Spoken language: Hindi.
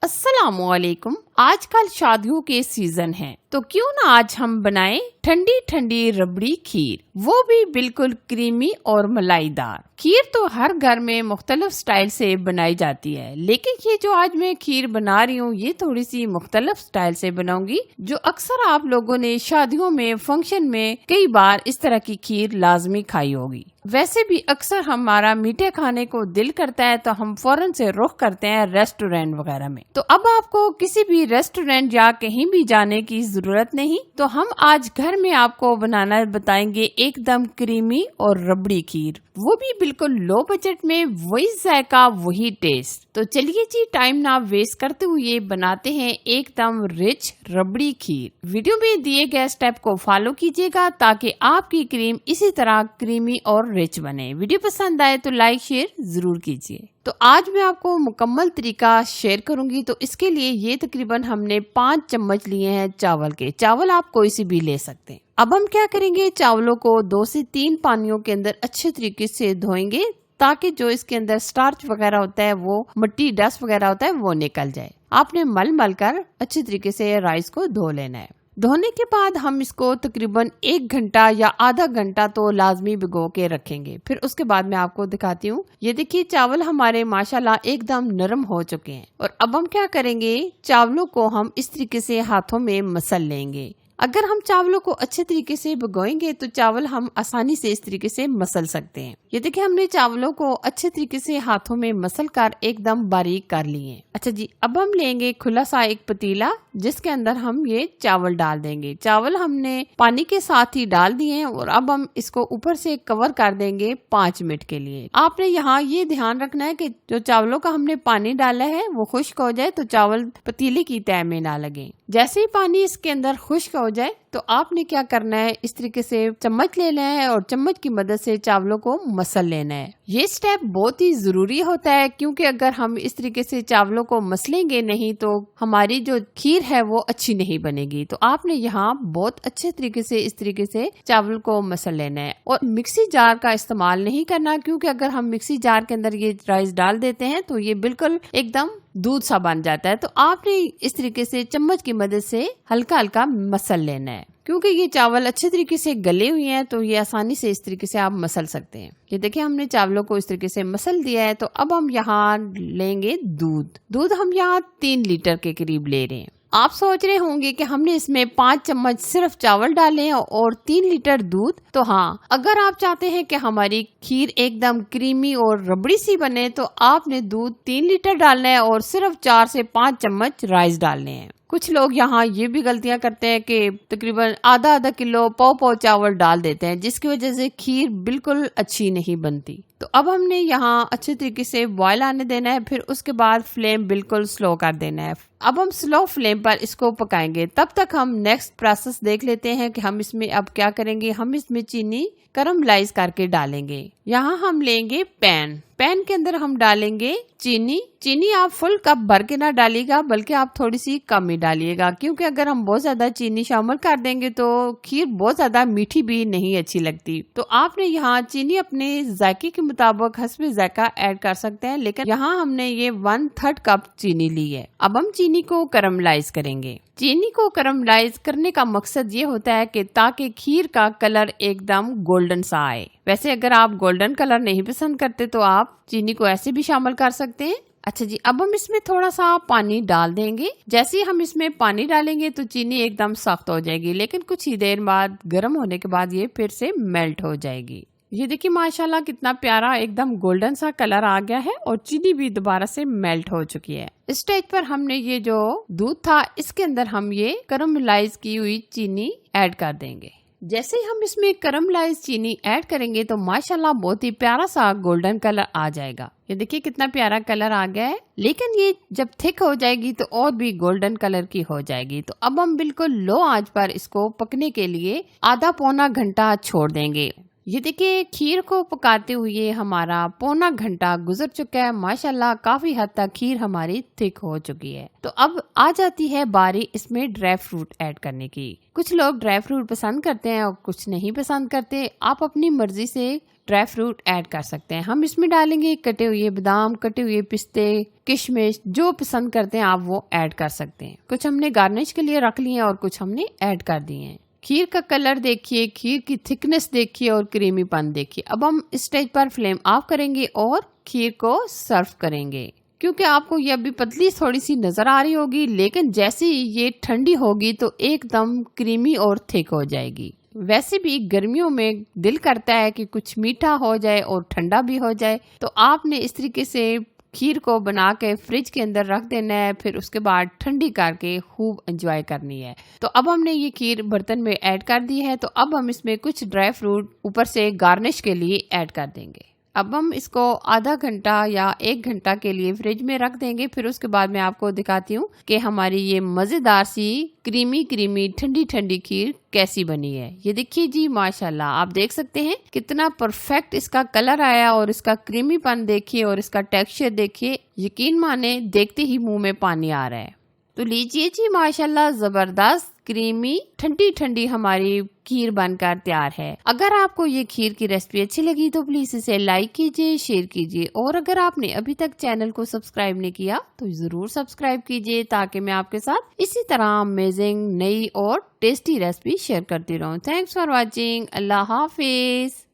अस्सलामुअलैकुम। आजकल शादियों के सीजन है तो क्यों ना आज हम बनाएं ठंडी ठंडी रबड़ी खीर, वो भी बिल्कुल क्रीमी और मलाईदार। खीर तो हर घर में मुख्तलिफ स्टाइल से बनाई जाती है, लेकिन ये जो आज मैं खीर बना रही हूँ ये थोड़ी सी मुख्तलिफ स्टाइल से बनाऊंगी, जो अक्सर आप लोगों ने शादियों में, फंक्शन में कई बार इस तरह की खीर लाजमी खाई होगी। वैसे भी अक्सर हमारा मीठे खाने को दिल करता है तो हम फौरन से रुख करते हैं रेस्टोरेंट वगैरह में। तो अब आपको किसी भी रेस्टोरेंट या कहीं भी जाने की जरूरत नहीं, तो हम आज घर में आपको बनाना बताएंगे एकदम क्रीमी और रबड़ी खीर, वो भी बिल्कुल लो बजट में, वही जायका वही टेस्ट। तो चलिए जी, टाइम ना वेस्ट करते हुए बनाते हैं एकदम रिच रबड़ी खीर। वीडियो में दिए गए स्टेप को फॉलो कीजिएगा ताकि आपकी क्रीम इसी तरह क्रीमी और रिच बने। वीडियो पसंद आए तो लाइक शेयर जरूर कीजिए। तो आज मैं आपको मुकम्मल तरीका शेयर करूंगी। तो इसके लिए ये तकरीबन हमने 5 चम्मच लिए हैं चावल के। चावल आप कोई सी भी ले सकते हैं। अब हम क्या करेंगे, चावलों को 2 से 3 पानियों के अंदर अच्छे तरीके से धोएंगे ताकि जो इसके अंदर स्टार्च वगैरह होता है, वो मिट्टी डस्ट वगैरह होता है, वो निकल जाए। आपने मल कर अच्छे तरीके से राइस को धो लेना है। धोने के बाद हम इसको तकरीबन 1 घंटा या आधा घंटा तो लाजमी भिगो के रखेंगे। फिर उसके बाद मैं आपको दिखाती हूँ। ये देखिए, चावल हमारे माशाल्लाह एकदम नरम हो चुके हैं। और अब हम क्या करेंगे, चावलों को हम इस तरीके से हाथों में मसल लेंगे। अगर हम चावलों को अच्छे तरीके से भिगोएंगे तो चावल हम आसानी से इस तरीके से मसल सकते हैं। ये देखिए, हमने चावलों को अच्छे तरीके से हाथों में मसल कर एकदम बारीक कर लिए। अच्छा जी, अब हम लेंगे खुला सा एक पतीला जिसके अंदर हम ये चावल डाल देंगे। चावल हमने पानी के साथ ही डाल दिए हैं और अब हम इसको ऊपर से कवर कर देंगे 5 मिनट के लिए। आपने यहाँ ये ध्यान रखना है कि जो चावलों का हमने पानी डाला है वो खुश्क हो जाए तो चावल पतीले की तह में ना लगे। जैसे ही पानी इसके अंदर खुश्क हो जाए तो आपने क्या करना है, इस तरीके से चम्मच लेना है और चम्मच की मदद से चावलों को मसल लेना है। ये स्टेप बहुत ही जरूरी होता है क्योंकि अगर हम इस तरीके से चावलों को मसलेंगे नहीं तो हमारी जो खीर है वो अच्छी नहीं बनेगी। तो आपने यहाँ बहुत अच्छे तरीके से इस तरीके से चावल को मसल लेना है और मिक्सी जार का इस्तेमाल नहीं करना, क्योंकि अगर हम मिक्सी जार के अंदर ये राइस डाल देते हैं तो ये बिल्कुल एकदम दूध सा बन जाता है। तो आपने इस तरीके से चम्मच की मदद से हल्का हल्का मसल लेना है। क्योंकि ये चावल अच्छे तरीके से गले हुए हैं तो ये आसानी से इस तरीके से आप मसल सकते हैं। ये देखिए, हमने चावलों को इस तरीके से मसल दिया है। तो अब हम यहाँ लेंगे दूध हम यहाँ 3 लीटर के करीब ले रहे हैं। आप सोच रहे होंगे कि हमने इसमें 5 चम्मच सिर्फ चावल डाले हैं और 3 लीटर दूध। तो हाँ, अगर आप चाहते हैं कि हमारी खीर एकदम क्रीमी और रबड़ी सी बने तो आपने दूध 3 लीटर डालना है और सिर्फ 4 से 5 चम्मच राइस डालने हैं। कुछ लोग यहाँ ये भी गलतियां करते हैं कि तकरीबन आधा किलो पाव चावल डाल देते हैं, जिसकी वजह से खीर बिल्कुल अच्छी नहीं बनती। तो अब हमने यहाँ अच्छे तरीके से बॉयल आने देना है, फिर उसके बाद फ्लेम बिल्कुल स्लो कर देना है। अब हम स्लो फ्लेम पर इसको पकाएंगे। तब तक हम नेक्स्ट प्रोसेस देख लेते हैं कि हम इसमें अब क्या करेंगे। हम इसमें चीनी कैरमलाइज करके डालेंगे। यहाँ हम लेंगे पैन के अंदर हम डालेंगे चीनी आप फुल कप भर के ना डालिएगा, बल्कि आप थोड़ी सी कम ही डालिएगा, क्योंकि अगर हम बहुत ज्यादा चीनी शामिल कर देंगे तो खीर बहुत ज्यादा मीठी भी नहीं अच्छी लगती। तो आपने यहाँ चीनी अपने जायके के मुताबिक हस्बे जायका ऐड कर सकते हैं, लेकिन यहाँ हमने ये 1/3 कप चीनी ली है। अब हम चीनी को कैरमलाइज करेंगे। चीनी को कैरमलाइज करने का मकसद ये होता है कि ताकि खीर का कलर एकदम गोल्डन सा आए। वैसे अगर आप गोल्डन कलर नहीं पसंद करते तो आप चीनी को ऐसे भी शामिल कर सकते हैं। अच्छा जी, अब हम इसमें थोड़ा सा पानी डाल देंगे। जैसे ही हम इसमें पानी डालेंगे तो चीनी एकदम सख्त हो जाएगी, लेकिन कुछ ही देर बाद गर्म होने के बाद ये फिर से मेल्ट हो जाएगी। ये देखिए, माशाल्लाह कितना प्यारा एकदम गोल्डन सा कलर आ गया है और चीनी भी दोबारा से मेल्ट हो चुकी है। इस स्टेज पर हमने ये जो दूध था इसके अंदर हम ये कैरमलाइज की हुई चीनी ऐड कर देंगे। जैसे ही हम इसमें कैरमलाइज चीनी ऐड करेंगे तो माशाल्लाह बहुत ही प्यारा सा गोल्डन कलर आ जाएगा। ये देखिए कितना प्यारा कलर आ गया है, लेकिन ये जब थिक हो जाएगी तो और भी गोल्डन कलर की हो जाएगी। तो अब हम बिल्कुल लो आंच पर इसको पकने के लिए आधा पौना घंटा छोड़ देंगे। ये देखिए, खीर को पकाते हुए हमारा पौना घंटा गुजर चुका है। माशाल्लाह काफी हद तक खीर हमारी थिक हो चुकी है। तो अब आ जाती है बारी इसमें ड्राई फ्रूट ऐड करने की। कुछ लोग ड्राई फ्रूट पसंद करते हैं और कुछ नहीं पसंद करते। आप अपनी मर्जी से ड्राई फ्रूट ऐड कर सकते हैं। हम इसमें डालेंगे कटे हुए बादाम, कटे हुए पिस्ते, किशमिश, जो पसंद करते हैं आप वो ऐड कर सकते हैं। कुछ हमने गार्निश के लिए रख लिए हैं और कुछ हमने ऐड कर दिए हैं। खीर का कलर देखिए, खीर की थिकनेस देखिए और क्रीमीपन देखिए। अब हम इस स्टेज पर फ्लेम ऑफ करेंगे और खीर को सर्व करेंगे। क्योंकि आपको ये अभी पतली थोड़ी सी नजर आ रही होगी, लेकिन जैसे ही ये ठंडी होगी तो एकदम क्रीमी और थिक हो जाएगी। वैसे भी गर्मियों में दिल करता है कि कुछ मीठा हो जाए और ठंडा भी हो जाए, तो आपने इस तरीके से खीर को बना के फ्रिज के अंदर रख देना है, फिर उसके बाद ठंडी करके खूब एंजॉय करनी है। तो अब हमने ये खीर बर्तन में ऐड कर दी है, तो अब हम इसमें कुछ ड्राई फ्रूट ऊपर से गार्निश के लिए ऐड कर देंगे। अब हम इसको आधा घंटा या 1 घंटा के लिए फ्रिज में रख देंगे। फिर उसके बाद मैं आपको दिखाती हूँ कि हमारी ये मजेदार सी क्रीमी क्रीमी ठंडी ठंडी खीर कैसी बनी है। ये देखिए जी, माशाल्लाह, आप देख सकते हैं कितना परफेक्ट इसका कलर आया और इसका क्रीमीपन देखिए और इसका टेक्सचर देखिए। यकीन माने देखते ही मुंह में पानी आ रहा है। तो लीजिए जी, माशाल्लाह, जबरदस्त क्रीमी ठंडी ठंडी हमारी खीर बनकर तैयार है। अगर आपको ये खीर की रेसिपी अच्छी लगी तो प्लीज इसे लाइक कीजिए, शेयर कीजिए, और अगर आपने अभी तक चैनल को सब्सक्राइब नहीं किया तो जरूर सब्सक्राइब कीजिए, ताकि मैं आपके साथ इसी तरह अमेजिंग नई और टेस्टी रेसिपी शेयर करती रहूं। Thanks for watching. Allah Hafiz.